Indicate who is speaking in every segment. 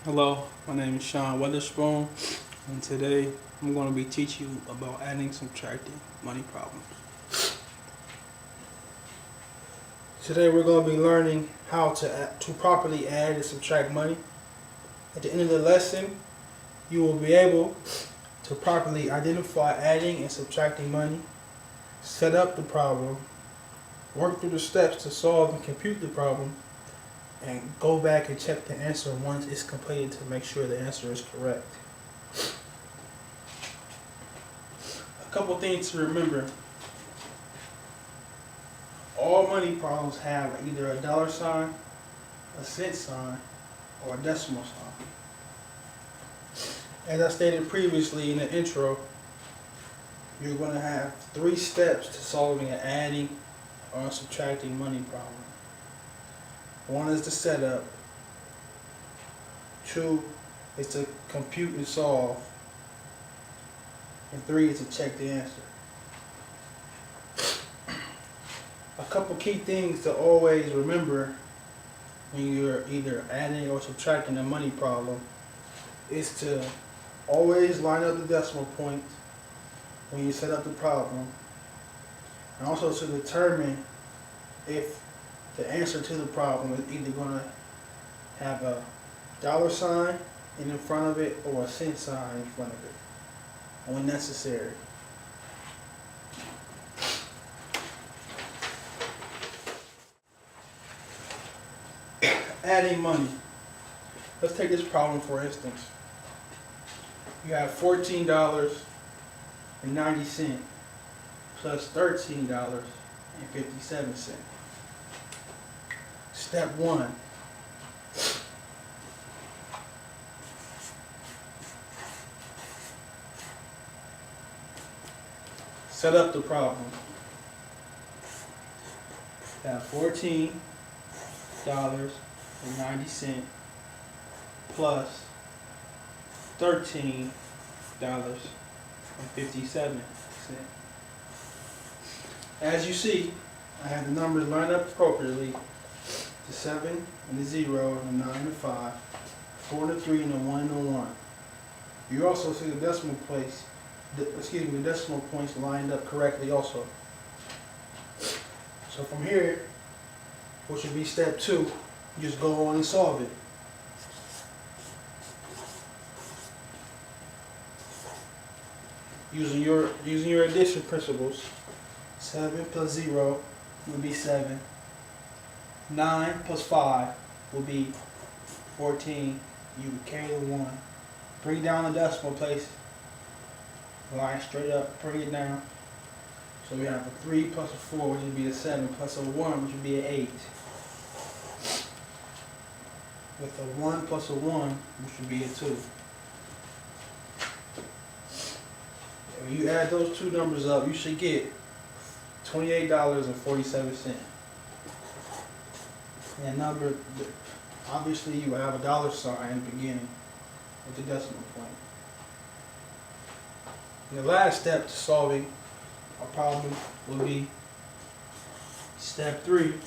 Speaker 1: Hello, my name is Sean Weatherspoon, and today I'm going to be teaching you about adding and subtracting money problems. Today we're going to be learning how to properly add and subtract money. At the end of the lesson, you will be able to properly identify adding and subtracting money, set up the problem, work through the steps to solve and compute the problem, and go back and check the answer once it's completed to make sure the answer is correct. A couple things to remember. All money problems have either a dollar sign, a cent sign, or a decimal sign. As I stated previously in the intro, you're going to have 3 steps to solving an adding or subtracting money problem. 1 is the setup, 2 is to compute and solve, and 3 is to check the answer. A couple key things to always remember when you're either adding or subtracting a money problem is to always line up the decimal point when you set up the problem, and also to determine if the answer to the problem is either going to have a dollar sign in front of it or a cent sign in front of it when necessary. Adding money. Let's take this problem for instance. You have $14.90 plus $13.57. Step 1. Set up the problem. You have $14.90 plus $13.57. As you see, I have the numbers lined up appropriately. The 7 and the 0 and the 9 and the 5, 4 and the 3 and the 1 and the 1. You also see the decimal place, the decimal points lined up correctly also. So from here, which would be step 2, you just go on and solve it. Using your addition principles, 7 plus 0 would be 7. 9 plus 5 will be 14. You would carry the 1. Bring down the decimal place. Line straight up, bring it down. So we have a 3 plus a 4, which would be a 7, plus a 1, which would be an 8. With a 1 plus a 1, which would be a 2. And when you add those two numbers up, you should get $28.47. And number, obviously you have a dollar sign in the beginning with the decimal point. And the last step to solving a problem will be step 3.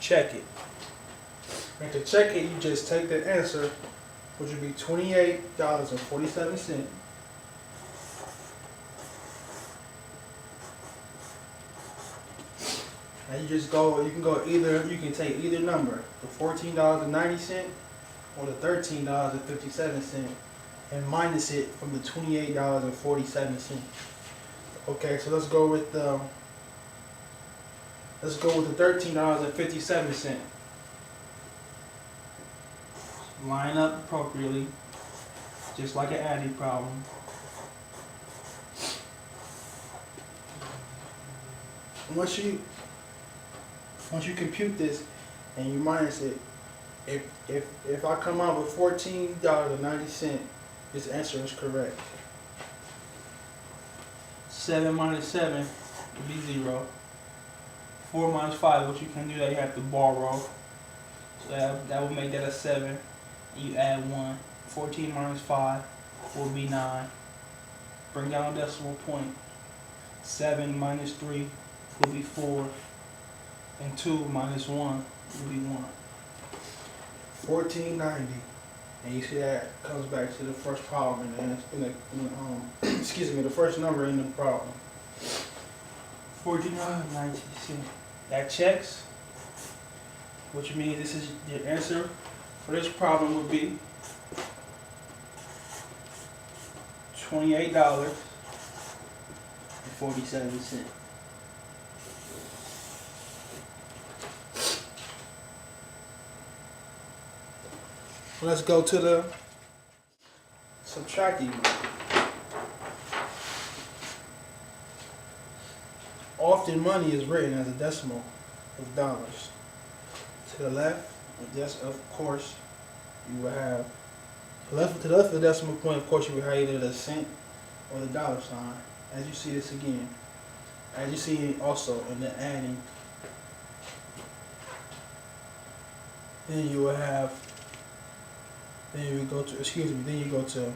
Speaker 1: Check it. And to check it, you just take the answer, which would be $28.47. And you just go, you can take either number, the $14.90 or the $13.57, and minus it from the $28.47. Okay, so let's go with the $13.57. Line up appropriately, just like an adding problem. Once you compute this and you minus it, if I come out with $14.90, this answer is correct. 7 minus 7 would be 0. 4 minus 5, what you can do that you have to borrow. So that would make that a 7. You add 1. 14 minus 5 will be 9. Bring down a decimal point. 7 minus 3 will be 4. and 2 minus 1 will be 1. 1490. And you see that comes back to the first problem excuse me, the first number in the problem. 4990. See, that checks, which means this is your answer for this problem would be $28.47. Let's go to the subtracting one. Often money is written as a decimal of dollars. To the left, yes, of course, you will have to the left of the decimal point. Of course, you will have either the cent or the dollar sign. As you see this again, as you see also in the adding, then you will have. Then you go to, then you go to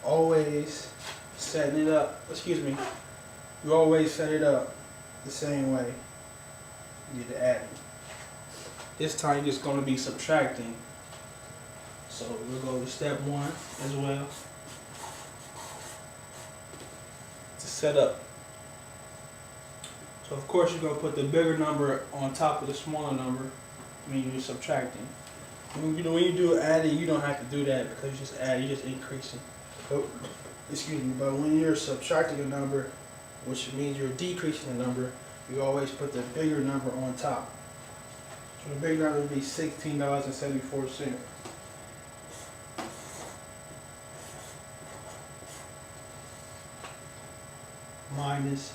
Speaker 1: always setting it up, you always set it up the same way. You get the adding. This time you're just going to be subtracting. So we'll go to step 1 as well. To set up. So of course you're going to put the bigger number on top of the smaller number when you're subtracting. When you do adding, you don't have to do that because you just add, you're just increasing. But when you're subtracting a number, which means you're decreasing the number, you always put the bigger number on top. So the bigger number would be $16.74. Minus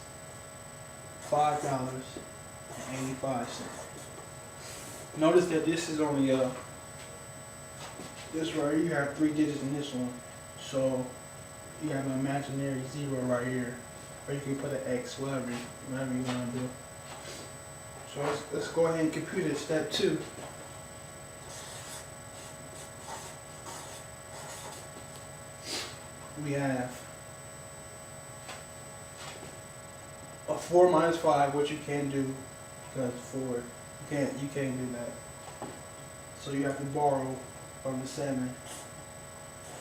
Speaker 1: $5.85. Notice that this is only this right here, you have 3 digits in this one, so you have an imaginary 0 right here, or you can put an X, whatever you want to do. So let's go ahead and compute it. Step 2. We have a 4 minus 5, which you can't do because 4, you can't do that. So you have to borrow from the 7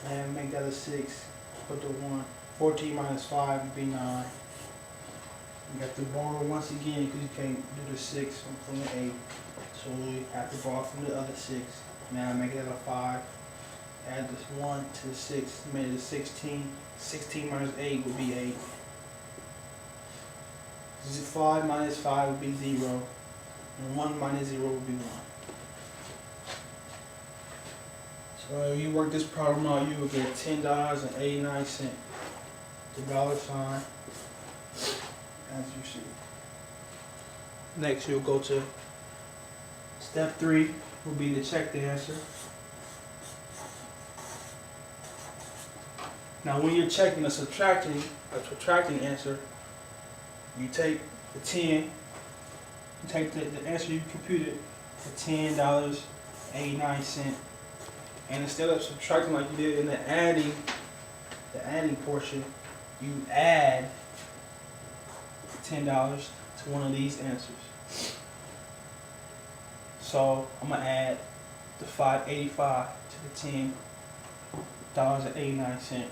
Speaker 1: and make that a 6. Put the 1. 14 minus 5 would be 9. You have to borrow once again because you can't do the 6 from the 8. So we have to borrow from the other 6. Now make it a 5. Add this 1 to the 6. Made it a 16. 16 minus 8 would be 8. 5 minus 5 would be 0. And 1 minus 0 would be 1. So if you work this problem out, you will get $10.89. The dollar sign, as you see. Next, you'll go to step 3, will be to check the answer. Now, when you're checking a subtracting answer, you take the 10, you take the answer you computed, the $10.89. And instead of subtracting like you did in the adding portion, you add $10 to one of these answers. So I'm gonna add the $5.85 to the $10.89.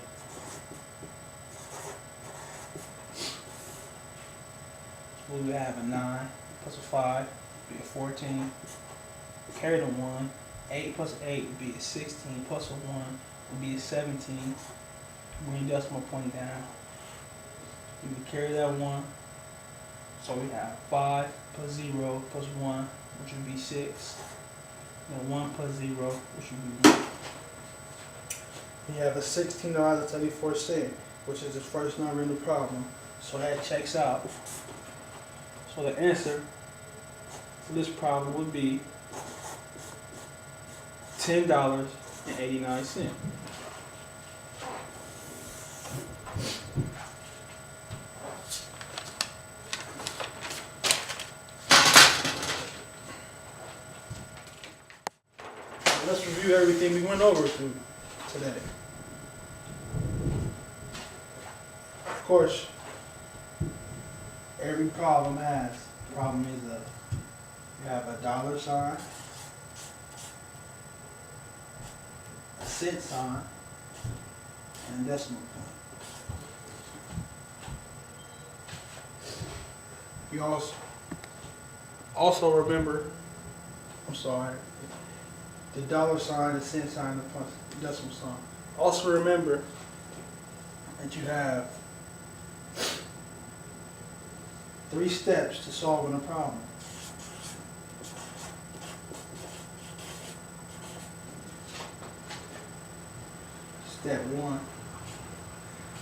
Speaker 1: So we would have a 9 plus a 5 would be a 14. Carry the 1. 8 plus 8 would be a 16, plus a 1 would be a 17. Bring your decimal point down. You can carry that 1. So we have 5 plus 0 plus 1, which would be 6. And 1 plus 0, which would be 1. You have a $16.74, which is the first number in the problem. So that checks out. So the answer for this problem would be $10.89. Let's review everything we went over today. Of course, every problem has problem is you have a dollar sign, a cent sign, and a decimal point. You also remember, I'm sorry, the dollar sign, the cent sign, the decimal sign. Also remember that you have 3 steps to solving a problem. Step 1,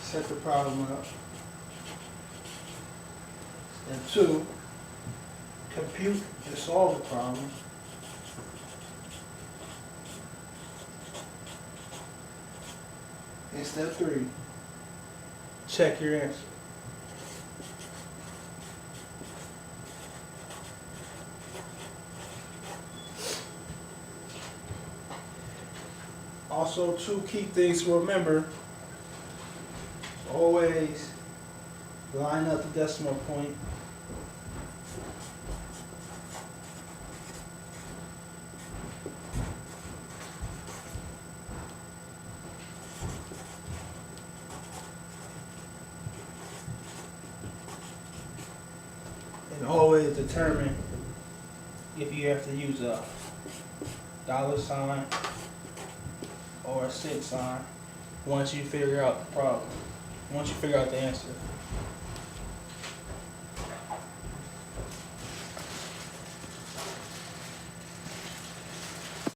Speaker 1: set the problem up. Step 2, compute and solve the problem. And step 3, check your answer. Also, 2 key things to remember: always line up the decimal point. And always determine if you have to use a dollar sign or a cent sign once you figure out the problem, once you figure out the answer.